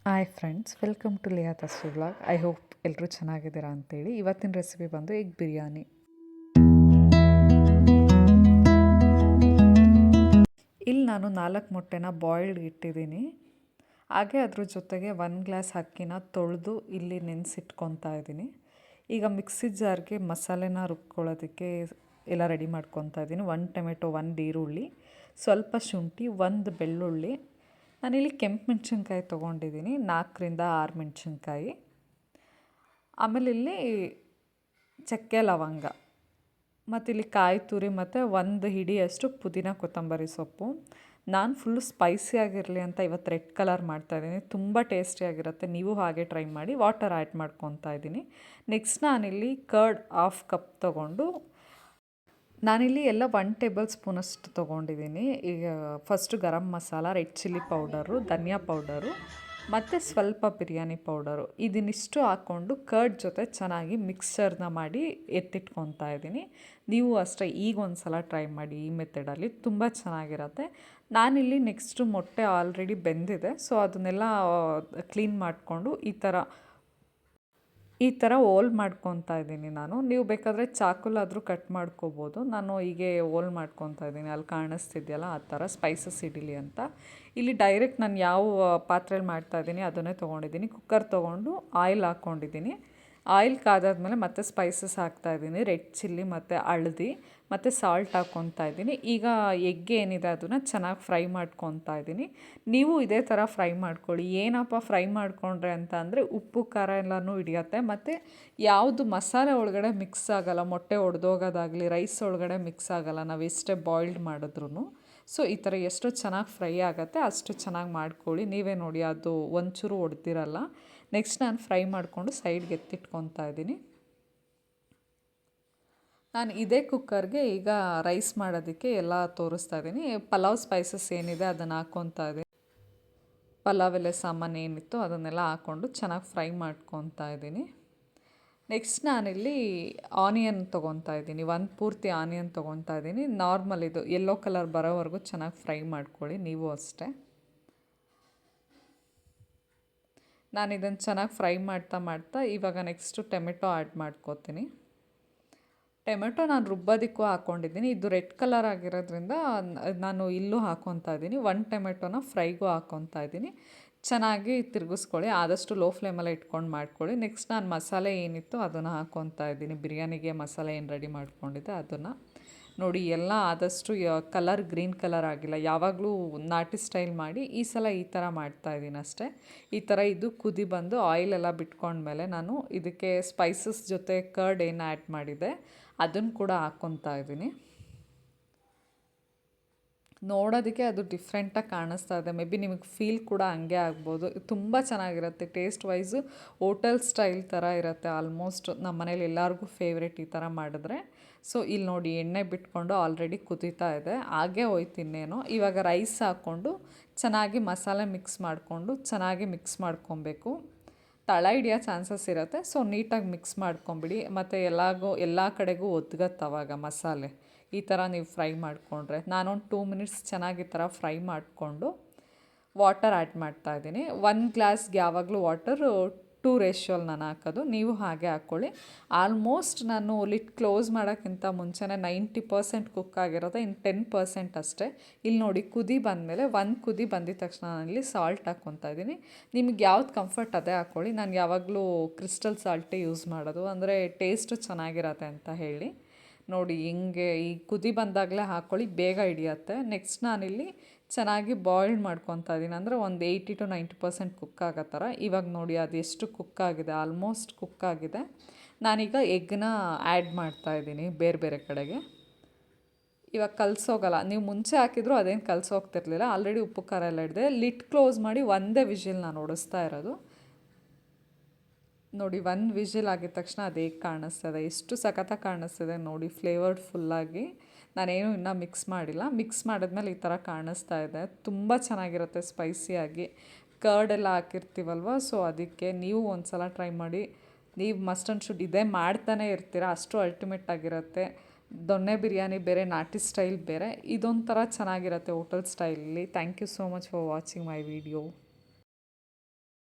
Hi friends, welcome to Liya Tasvi vlog. I hope ಎಲ್ಲರೂ ಚೆನ್ನಾಗಿದ್ದೀರಾ ಅಂತೇಳಿ. ಇವತ್ತಿನ ರೆಸಿಪಿ ಬಂದು ಎಗ್ ಬಿರಿಯಾನಿ. ಇಲ್ಲಿ ನಾನು 4 ಮೊಟ್ಟೆನ ಬಾಯ್ಲ್ಡ್ ಇಟ್ಟಿದ್ದೀನಿ. ಹಾಗೆ ಅದ್ರ ಜೊತೆಗೆ 1 ಗ್ಲಾಸ್ ಅಕ್ಕಿನ ತೊಳೆದು ಇಲ್ಲಿ ನೆನೆಸಿಟ್ಕೊತಾ ಇದ್ದೀನಿ. ಈಗ ಮಿಕ್ಸಿ ಜಾರ್ಗೆ ಮಸಾಲೆನ ರುಬ್ಕೊಳ್ಳೋದಕ್ಕೆ ಎಲ್ಲ ರೆಡಿ ಮಾಡ್ಕೊತಾ ಇದ್ದೀನಿ. 1 ಟೊಮೆಟೊ, 1 ಈರುಳ್ಳಿ, ಸ್ವಲ್ಪ ಶುಂಠಿ, 1 ಬೆಳ್ಳುಳ್ಳಿ. ನಾನಿಲ್ಲಿ ಕೆಂಪು ಮೆಣಸಿನ್ಕಾಯಿ ತೊಗೊಂಡಿದ್ದೀನಿ, 4ರಿಂದ 6 ಮೆಣಸಿನ್ಕಾಯಿ. ಆಮೇಲೆ ಇಲ್ಲಿ ಚಕ್ಕೆ ಲವಂಗ, ಮತ್ತು ಇಲ್ಲಿ ಕಾಯಿ ತುರಿ, ಮತ್ತು 1 ಹಿಡಿಯಷ್ಟು ಪುದೀನ ಕೊತ್ತಂಬರಿ ಸೊಪ್ಪು. ನಾನು ಫುಲ್ಲು ಸ್ಪೈಸಿಯಾಗಿರಲಿ ಅಂತ ಇವತ್ತು ರೆಡ್ ಕಲರ್ ಮಾಡ್ತಾಯಿದ್ದೀನಿ. ತುಂಬ ಟೇಸ್ಟಿಯಾಗಿರುತ್ತೆ, ನೀವು ಹಾಗೆ ಟ್ರೈ ಮಾಡಿ. ವಾಟರ್ ಆ್ಯಡ್ ಮಾಡ್ಕೊತಾ ಇದ್ದೀನಿ. ನೆಕ್ಸ್ಟ್ ನಾನಿಲ್ಲಿ ಕರ್ಡ್ 1/2 ಕಪ್ ತೊಗೊಂಡು ನಾನಿಲ್ಲಿ ಎಲ್ಲ 1 ಟೇಬಲ್ ಸ್ಪೂನಷ್ಟು ತೊಗೊಂಡಿದ್ದೀನಿ. ಈಗ first garam masala, red chilli powder, ಧನಿಯಾ ಪೌಡರು ಮತ್ತು ಸ್ವಲ್ಪ ಬಿರಿಯಾನಿ ಪೌಡರು, ಇದನ್ನಿಷ್ಟು ಹಾಕ್ಕೊಂಡು ಕರ್ಡ್ ಜೊತೆ ಚೆನ್ನಾಗಿ ಮಿಕ್ಸ್ಚರ್ನ ಮಾಡಿ ಎತ್ತಿಟ್ಕೊತಾ ಇದ್ದೀನಿ. ನೀವು ಅಷ್ಟೇ ಈಗ ಒಂದು ಸಲ ಟ್ರೈ ಮಾಡಿ ಈ ಮೆಥಡಲ್ಲಿ, ತುಂಬ ಚೆನ್ನಾಗಿರುತ್ತೆ. ನಾನಿಲ್ಲಿ ನೆಕ್ಸ್ಟು ಮೊಟ್ಟೆ ಆಲ್ರೆಡಿ ಬೆಂದಿದೆ, ಸೊ ಅದನ್ನೆಲ್ಲ ಕ್ಲೀನ್ ಮಾಡಿಕೊಂಡು ಈ ಥರ ಓಲ್ ಮಾಡ್ಕೊತಾ ಇದ್ದೀನಿ ನಾನು. ನೀವು ಬೇಕಾದರೆ ಚಾಕುಲಾದರೂ ಕಟ್ ಮಾಡ್ಕೋಬೋದು. ನಾನು ಹೀಗೆ ಓಲ್ ಮಾಡ್ಕೊತಾ ಇದ್ದೀನಿ, ಅಲ್ಲಿ ಕಾಣಿಸ್ತಿದೆಯಲ್ಲ ಆ ಥರ, ಸ್ಪೈಸಸ್ ಇಡೀಲಿ ಅಂತ. ಇಲ್ಲಿ ಡೈರೆಕ್ಟ್ ನಾನು ಯಾವ ಪಾತ್ರೆಯಲ್ಲಿ ಮಾಡ್ತಾಯಿದ್ದೀನಿ ಅದನ್ನೇ ತೊಗೊಂಡಿದ್ದೀನಿ. ಕುಕ್ಕರ್ ತೊಗೊಂಡು ಆಯಿಲ್ ಹಾಕ್ಕೊಂಡಿದ್ದೀನಿ. ಆಯಿಲ್ ಕಾದಾದ್ಮೇಲೆ ಮತ್ತೆ ಸ್ಪೈಸಸ್ ಹಾಕ್ತಾಯಿದ್ದೀನಿ. ರೆಡ್ ಚಿಲ್ಲಿ ಮತ್ತು ಹಳದಿ ಮತ್ತು ಸಾಲ್ಟ್ ಹಾಕ್ಕೊತಾ ಇದ್ದೀನಿ. ಈಗ ಎಗ್ ಏನಿದೆ ಅದನ್ನು ಚೆನ್ನಾಗಿ ಫ್ರೈ ಮಾಡ್ಕೊತಾ ಇದ್ದೀನಿ. ನೀವು ಇದೇ ಥರ ಫ್ರೈ ಮಾಡ್ಕೊಳ್ಳಿ. ಏನಪ್ಪ ಫ್ರೈ ಮಾಡಿಕೊಂಡ್ರೆ ಅಂತ ಅಂದರೆ ಉಪ್ಪು ಖಾರ ಎಲ್ಲನೂ ಹಿಡಿಯತ್ತೆ, ಮತ್ತು ಯಾವುದು ಮಸಾಲೆ ಒಳಗಡೆ ಮಿಕ್ಸ್ ಆಗೋಲ್ಲ. ಮೊಟ್ಟೆ ಒಡೆದೋಗೋದಾಗಲಿ, ರೈಸ್ ಒಳಗಡೆ ಮಿಕ್ಸ್ ಆಗೋಲ್ಲ ನಾವು ಎಷ್ಟೇ ಬಾಯ್ಲ್ಡ್ ಮಾಡಿದ್ರೂ. ಸೊ ಈ ಥರ ಎಷ್ಟು ಚೆನ್ನಾಗಿ ಫ್ರೈ ಆಗುತ್ತೆ ಅಷ್ಟು ಚೆನ್ನಾಗಿ ಮಾಡ್ಕೊಳ್ಳಿ. ನೀವೇ ನೋಡಿ, ಅದು ಒಂಚೂರು ಒಡೆದಿರಲ್ಲ. ನೆಕ್ಸ್ಟ್ ನಾನು ಫ್ರೈ ಮಾಡಿಕೊಂಡು ಸೈಡ್ಗೆ ಎತ್ತಿಟ್ಕೊತಾ ಇದ್ದೀನಿ. ನಾನು ಇದೇ ಕುಕ್ಕರ್ಗೆ ಈಗ ರೈಸ್ ಮಾಡೋದಕ್ಕೆ ಎಲ್ಲ ತೋರಿಸ್ತಾ ಇದ್ದೀನಿ. ಪಲಾವ್ ಸ್ಪೈಸಸ್ ಏನಿದೆ ಅದನ್ನು ಹಾಕ್ಕೊತಾ ಇದ್ದೀನಿ. ಪಲಾವ್ ಎಲೆ ಸಾಮಾನು ಏನಿತ್ತು ಅದನ್ನೆಲ್ಲ ಹಾಕ್ಕೊಂಡು ಚೆನ್ನಾಗಿ ಫ್ರೈ ಮಾಡ್ಕೊತಾ ಇದ್ದೀನಿ. ನೆಕ್ಸ್ಟ್ ನಾನಿಲ್ಲಿ ಆನಿಯನ್ ತೊಗೊತಾ ಇದ್ದೀನಿ. 1 ಪೂರ್ತಿ ಆನಿಯನ್ ತೊಗೊತಾ ಇದ್ದೀನಿ. ನಾರ್ಮಲ್ ಇದು ಯೆಲ್ಲೋ ಕಲರ್ ಬರೋವರೆಗೂ ಚೆನ್ನಾಗಿ ಫ್ರೈ ಮಾಡ್ಕೊಳ್ಳಿ, ನೀವು ಅಷ್ಟೇ. ನಾನು ಇದನ್ನು ಚೆನ್ನಾಗಿ ಫ್ರೈ ಮಾಡ್ತಾ ಇವಾಗ ನೆಕ್ಸ್ಟು ಟೊಮೆಟೊ ಆ್ಯಡ್ ಮಾಡ್ಕೋತೀನಿ. ಟೊಮೆಟೊ ನಾನು ರುಬ್ಬೋದಕ್ಕೂ ಹಾಕ್ಕೊಂಡಿದ್ದೀನಿ. ಇದು ರೆಡ್ ಕಲರ್ ಆಗಿರೋದ್ರಿಂದ ನಾನು ಇಲ್ಲೂ ಹಾಕ್ಕೊತಾ ಇದ್ದೀನಿ. 1 ಟೊಮೆಟೊನ ಫ್ರೈಗೂ ಹಾಕ್ಕೊತಾ ಇದ್ದೀನಿ. ಚೆನ್ನಾಗಿ ತಿರುಗಿಸ್ಕೊಳ್ಳಿ, ಆದಷ್ಟು ಲೋ ಫ್ಲೇಮಲ್ಲೇ ಇಟ್ಕೊಂಡು ಮಾಡ್ಕೊಳ್ಳಿ. ನೆಕ್ಸ್ಟ್ ನಾನು ಮಸಾಲೆ ಏನಿತ್ತು ಅದನ್ನು ಹಾಕ್ಕೊತಾ ಇದ್ದೀನಿ. ಬಿರಿಯಾನಿಗೆ ಮಸಾಲೆ ಏನು ರೆಡಿ ಮಾಡ್ಕೊಂಡಿದ್ದೆ ಅದನ್ನು ನೋಡಿ. ಎಲ್ಲ ಆದಷ್ಟು ಕಲರ್ ಗ್ರೀನ್ ಕಲರ್ ಆಗಿಲ್ಲ. ಯಾವಾಗಲೂ ನಾಟಿ ಸ್ಟೈಲ್ ಮಾಡಿ, ಈ ಸಲ ಈ ಥರ ಮಾಡ್ತಾಯಿದ್ದೀನಿ ಅಷ್ಟೇ. ಈ ಥರ ಇದು ಕುದಿ ಬಂದು ಆಯಿಲೆಲ್ಲ ಬಿಟ್ಕೊಂಡ್ಮೇಲೆ ನಾನು ಇದಕ್ಕೆ ಸ್ಪೈಸಸ್ ಜೊತೆ ಕರ್ಡ್ ಏನು ಆ್ಯಡ್ ಮಾಡಿದೆ ಅದನ್ನು ಕೂಡ ಹಾಕ್ಕೊತಾ ಇದ್ದೀನಿ. ನೋಡೋದಕ್ಕೆ ಅದು ಡಿಫ್ರೆಂಟಾಗಿ ಕಾಣಿಸ್ತಾ ಇದೆ. ಮೇ ಬಿ ನಿಮಗೆ ಫೀಲ್ ಕೂಡ ಹಂಗೆ ಆಗ್ಬೋದು. ತುಂಬ ಚೆನ್ನಾಗಿರುತ್ತೆ. ಟೇಸ್ಟ್ ವೈಸು ಹೋಟೆಲ್ ಸ್ಟೈಲ್ ಥರ ಇರುತ್ತೆ ಆಲ್ಮೋಸ್ಟ್. ನಮ್ಮ ಮನೇಲಿ ಎಲ್ಲರಿಗೂ ಫೇವ್ರೇಟ್ ಈ ಥರ ಮಾಡಿದ್ರೆ. ಸೊ ಇಲ್ಲಿ ನೋಡಿ, ಎಣ್ಣೆ ಬಿಟ್ಕೊಂಡು ಆಲ್ರೆಡಿ ಕುದೀತಾ ಇದೆ, ಹಾಗೇ ಹೋಯ್ತು ಇನ್ನೇನು. ಇವಾಗ ರೈಸ್ ಹಾಕ್ಕೊಂಡು ಚೆನ್ನಾಗಿ ಮಸಾಲೆ ಚೆನ್ನಾಗಿ ಮಿಕ್ಸ್ ಮಾಡ್ಕೊಬೇಕು. ತಳ ಹಿಡಿಯೋ ಚಾನ್ಸಸ್ ಇರುತ್ತೆ, ಸೊ ನೀಟಾಗಿ ಮಿಕ್ಸ್ ಮಾಡ್ಕೊಂಬಿಡಿ. ಮತ್ತು ಎಲ್ಲ ಕಡೆಗೂ ಒದ್ಗತ್ತೆ ಅವಾಗ ಮಸಾಲೆ. ಈ ಥರ ನೀವು ಫ್ರೈ ಮಾಡಿಕೊಂಡ್ರೆ. ನಾನೊಂದು 2 ಮಿನಿಟ್ಸ್ ಚೆನ್ನಾಗಿ ಈ ಥರ ಫ್ರೈ ಮಾಡಿಕೊಂಡು ವಾಟರ್ ಆ್ಯಡ್ ಮಾಡ್ತಾಯಿದ್ದೀನಿ. 1 ಗ್ಲಾಸ್ಗೆ ಯಾವಾಗಲೂ ವಾಟರು 2 ರೇಷಿಯೋಲ್ಲಿ ನಾನು ಹಾಕೋದು, ನೀವು ಹಾಗೆ ಹಾಕ್ಕೊಳ್ಳಿ. ಆಲ್ಮೋಸ್ಟ್ ನಾನು ಲಿಡ್ ಕ್ಲೋಸ್ ಮಾಡೋಕ್ಕಿಂತ ಮುಂಚೆನೇ 90% ಕುಕ್ ಆಗಿರೋದು, ಇನ್ನು 10% ಅಷ್ಟೇ. ಇಲ್ಲಿ ನೋಡಿ, ಕುದಿ ಬಂದಮೇಲೆ 1 ಕುದಿ ಬಂದಿದ ತಕ್ಷಣ ನಾನಿಲ್ಲಿ ಸಾಲ್ಟ್ ಹಾಕ್ಕೊತಾ ಇದ್ದೀನಿ. ನಿಮ್ಗೆ ಯಾವ್ದು ಕಂಫರ್ಟ್ ಅದೇ ಹಾಕ್ಕೊಳ್ಳಿ. ನಾನು ಯಾವಾಗಲೂ ಕ್ರಿಸ್ಟಲ್ ಸಾಲ್ಟೇ ಯೂಸ್ ಮಾಡೋದು, ಅಂದರೆ ಟೇಸ್ಟು ಚೆನ್ನಾಗಿರತ್ತೆ ಅಂತ ಹೇಳಿ. ನೋಡಿ ಹಿಂಗೆ ಈ ಕುದಿ ಬಂದಾಗಲೇ ಹಾಕ್ಕೊಳ್ಳಿ, ಬೇಗ ಹಿಡಿಯತ್ತೆ. ನೆಕ್ಸ್ಟ್ ನಾನಿಲ್ಲಿ ಚೆನ್ನಾಗಿ ಬಾಯ್ಲ್ಡ್ ಮಾಡ್ಕೊತಾ ಇದ್ದೀನಿ, ಅಂದರೆ ಒಂದು 80 to 90% ಕುಕ್ ಆಗೋ ಥರ. ಇವಾಗ ನೋಡಿ ಅದು ಎಷ್ಟು ಕುಕ್ ಆಗಿದೆ, ಆಲ್ಮೋಸ್ಟ್ ಕುಕ್ ಆಗಿದೆ. ನಾನೀಗ ಎಗ್ನ ಆ್ಯಡ್ ಮಾಡ್ತಾಯಿದ್ದೀನಿ ಬೇರೆ ಬೇರೆ ಕಡೆಗೆ. ಇವಾಗ ಕಲಸೋಗಲ್ಲ, ನೀವು ಮುಂಚೆ ಹಾಕಿದ್ರು ಅದೇನು ಕಲಸೋಗ್ತಿರ್ಲಿಲ್ಲ. ಆಲ್ರೆಡಿ ಉಪ್ಪು ಖಾರ ಎಲ್ಲ ಹಿಡಿದೆ. ಲಿಡ್ ಕ್ಲೋಸ್ ಮಾಡಿ ಒಂದೇ ವಿಷಿಲ್ ನಾನು ಹೊಡಿಸ್ತಾ ಇರೋದು. ನೋಡಿ, 1 ವಿಷಿಲ್ ಆಗಿದ ತಕ್ಷಣ ಅದು ಹೇಗೆ ಕಾಣಿಸ್ತದೆ, ಎಷ್ಟು ಸಖತ್ತಾಗಿ ಕಾಣಿಸ್ತಿದೆ ನೋಡಿ, ಫ್ಲೇವರ್ಡ್ ಫುಲ್ಲಾಗಿ. ನಾನೇನು ಇನ್ನೂ ಮಿಕ್ಸ್ ಮಾಡಿಲ್ಲ. ಮಿಕ್ಸ್ ಮಾಡಿದ್ಮೇಲೆ ಈ ಥರ ಕಾಣಿಸ್ತಾ ಇದೆ. ತುಂಬ ಚೆನ್ನಾಗಿರುತ್ತೆ ಸ್ಪೈಸಿಯಾಗಿ. ಕರ್ಡೆಲ್ಲ ಹಾಕಿರ್ತೀವಲ್ವ, ಸೊ ಅದಕ್ಕೆ ನೀವು ಒಂದು ಸಲ ಟ್ರೈ ಮಾಡಿ. ನೀವು ಮಸ್ಟ್ ಆ್ಯಂಡ್ ಶುಡ್ ಇದೇ ಮಾಡ್ತಾನೆ ಇರ್ತೀರ, ಅಷ್ಟು ಅಲ್ಟಿಮೇಟ್ ಆಗಿರುತ್ತೆ. ದೊಣ್ಣೆ ಬಿರಿಯಾನಿ ಬೇರೆ, ನಾಟಿ ಸ್ಟೈಲ್ ಬೇರೆ. ಇದೊಂಥರ ಚೆನ್ನಾಗಿರುತ್ತೆ ಹೋಟೆಲ್ ಸ್ಟೈಲಲ್ಲಿ. Thank you so much for watching my video.